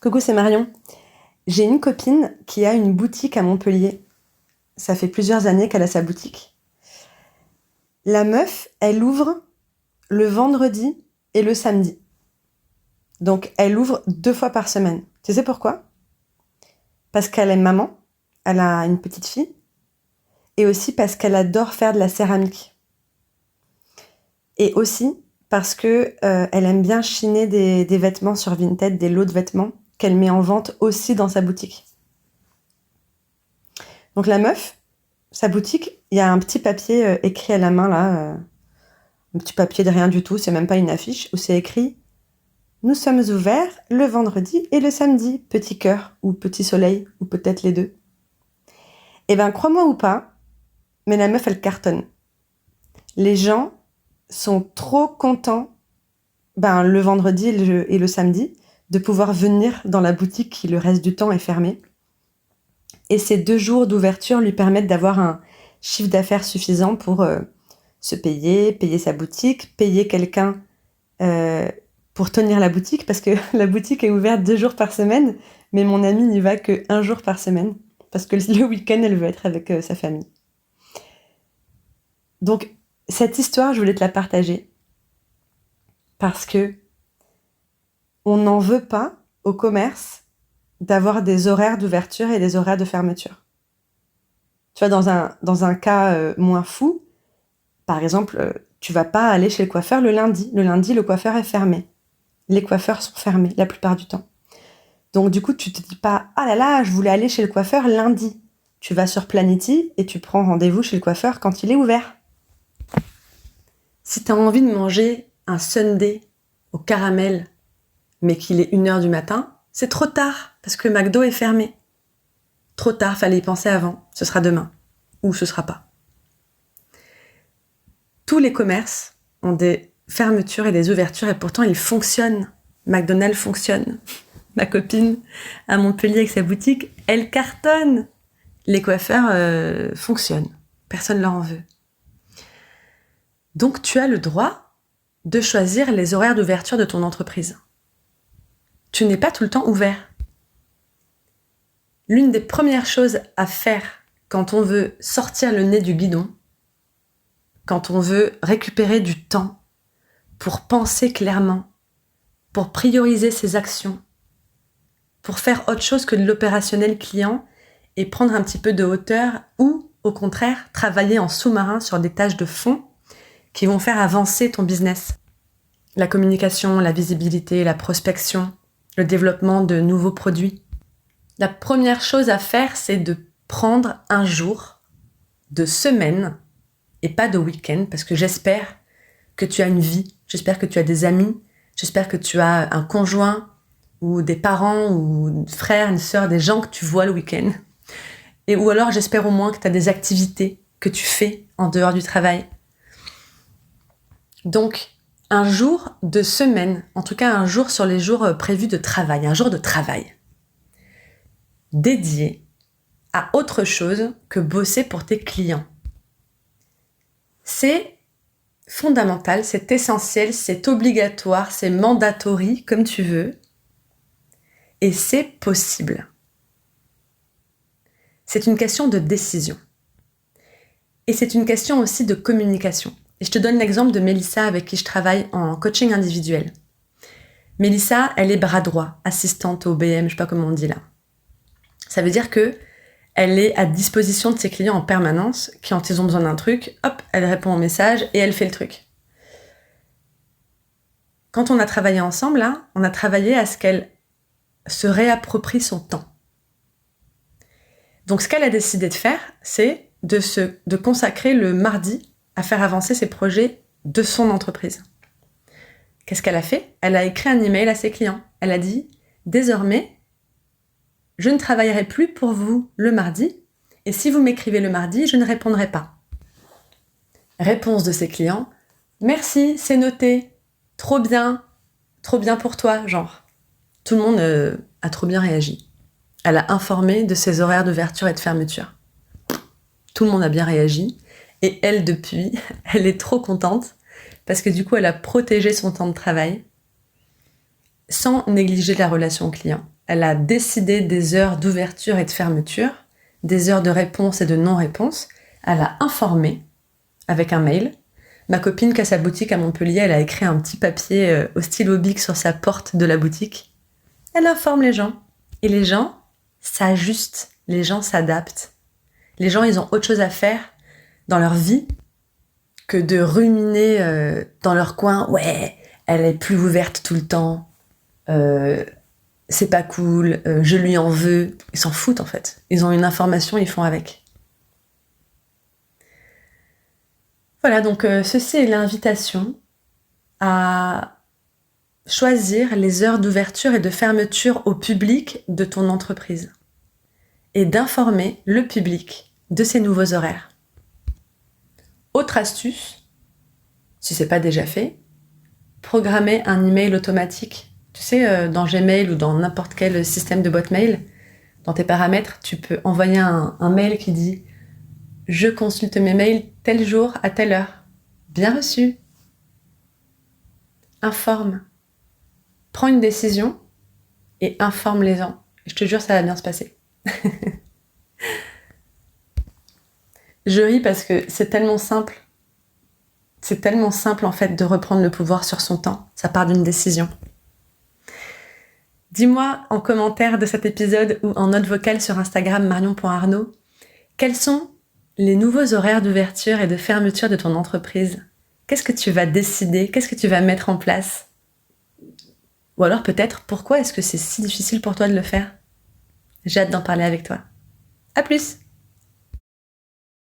Coucou, c'est Marion. J'ai une copine qui a une boutique à Montpellier. Ça fait plusieurs années qu'elle a sa boutique. La meuf, elle ouvre le vendredi et le samedi. Donc, elle ouvre 2 fois par semaine. Tu sais pourquoi ? Parce qu'elle est maman, elle a une petite fille, et aussi parce qu'elle adore faire de la céramique. Et aussi parce que elle aime bien chiner des vêtements sur Vinted, des lots de vêtements qu'elle met en vente aussi dans sa boutique. Donc la meuf, sa boutique, il y a un petit papier écrit à la main là, un petit papier de rien du tout, c'est même pas une affiche, où c'est écrit « Nous sommes ouverts le vendredi et le samedi, petit cœur ou petit soleil, ou peut-être les deux. » Eh ben, crois-moi ou pas, mais la meuf, elle cartonne. Les gens sont trop contents, le vendredi et le samedi, de pouvoir venir dans la boutique qui, le reste du temps, est fermée. Et ces 2 jours d'ouverture lui permettent d'avoir un chiffre d'affaires suffisant pour se payer sa boutique, payer quelqu'un pour tenir la boutique, parce que la boutique est ouverte 2 jours par semaine, mais mon amie n'y va que 1 jour par semaine, parce que le week-end, elle veut être avec sa famille. Donc, cette histoire, je voulais te la partager, parce que on n'en veut pas au commerce d'avoir des horaires d'ouverture et des horaires de fermeture. Tu vois, dans un cas moins fou, par exemple, tu vas pas aller chez le coiffeur le lundi. Le lundi, le coiffeur est fermé. Les coiffeurs sont fermés la plupart du temps. Donc du coup, tu te dis pas « Ah là là, je voulais aller chez le coiffeur lundi ». Tu vas sur Planity et tu prends rendez-vous chez le coiffeur quand il est ouvert. Si tu as envie de manger un sundae au caramel, mais qu'il est 1h du matin, c'est trop tard, parce que McDo est fermé. Trop tard, fallait y penser avant. Ce sera demain. Ou ce sera pas. Tous les commerces ont des fermetures et des ouvertures, et pourtant ils fonctionnent. McDonald's fonctionne. Ma copine à Montpellier avec sa boutique, elle cartonne. Les coiffeurs fonctionnent. Personne leur en veut. Donc tu as le droit de choisir les horaires d'ouverture de ton entreprise. Tu n'es pas tout le temps ouvert. L'une des premières choses à faire quand on veut sortir le nez du guidon, quand on veut récupérer du temps pour penser clairement, pour prioriser ses actions, pour faire autre chose que de l'opérationnel client et prendre un petit peu de hauteur ou, au contraire, travailler en sous-marin sur des tâches de fond qui vont faire avancer ton business. La communication, la visibilité, la prospection, le développement de nouveaux produits. La première chose à faire, c'est de prendre un jour de semaine et pas de week-end, parce que j'espère que tu as une vie, j'espère que tu as des amis, j'espère que tu as un conjoint ou des parents ou une frère, une sœur, des gens que tu vois le week-end. Ou alors j'espère au moins que tu as des activités que tu fais en dehors du travail. Donc, un jour de semaine, en tout cas un jour sur les jours prévus de travail, un jour de travail, dédié à autre chose que bosser pour tes clients. C'est fondamental, c'est essentiel, c'est obligatoire, c'est mandatory, comme tu veux, et c'est possible. C'est une question de décision. Et c'est une question aussi de communication. Et je te donne l'exemple de Mélissa avec qui je travaille en coaching individuel. Mélissa, elle est bras droit, assistante au BM, je sais pas comment on dit là. Ça veut dire que elle est à disposition de ses clients en permanence, qui quand ils ont besoin d'un truc, hop, elle répond au message et elle fait le truc. Quand on a travaillé ensemble, là, on a travaillé à ce qu'elle se réapproprie son temps. Donc ce qu'elle a décidé de faire, c'est de consacrer le mardi à faire avancer ses projets de son entreprise. Qu'est-ce qu'elle a fait ? Elle a écrit un email à ses clients. Elle a dit « Désormais, je ne travaillerai plus pour vous le mardi, et si vous m'écrivez le mardi, je ne répondrai pas. » Réponse de ses clients « Merci, c'est noté. Trop bien pour toi, genre. » Tout le monde a trop bien réagi. Elle a informé de ses horaires d'ouverture et de fermeture. Tout le monde a bien réagi. Et elle, depuis, elle est trop contente parce que du coup, elle a protégé son temps de travail sans négliger la relation client. Elle a décidé des heures d'ouverture et de fermeture, des heures de réponse et de non-réponse. Elle a informé avec un mail. Ma copine qui a sa boutique à Montpellier, elle a écrit un petit papier au stylo bic sur sa porte de la boutique. Elle informe les gens. Et les gens s'ajustent, les gens s'adaptent. Les gens, ils ont autre chose à faire dans leur vie que de ruminer dans leur coin. Ouais, elle est plus ouverte tout le temps. C'est pas cool. Je lui en veux. Ils s'en foutent en fait. Ils ont une information, ils font avec. Voilà, donc ceci est l'invitation à choisir les heures d'ouverture et de fermeture au public de ton entreprise et d'informer le public de ces nouveaux horaires. Autre astuce, si c'est pas déjà fait, programmer un email automatique. Tu sais, dans Gmail ou dans n'importe quel système de boîte mail, dans tes paramètres, tu peux envoyer un mail qui dit « Je consulte mes mails tel jour à telle heure. Bien reçu. » Informe. Prends une décision et informe les gens. Je te jure, ça va bien se passer. Je ris parce que c'est tellement simple. C'est tellement simple en fait de reprendre le pouvoir sur son temps. Ça part d'une décision. Dis-moi en commentaire de cet épisode ou en note vocale sur Instagram marion.arnaud, quels sont les nouveaux horaires d'ouverture et de fermeture de ton entreprise? Qu'est-ce que tu vas décider? Qu'est-ce que tu vas mettre en place? Ou alors peut-être, pourquoi est-ce que c'est si difficile pour toi de le faire? J'ai hâte d'en parler avec toi. À plus!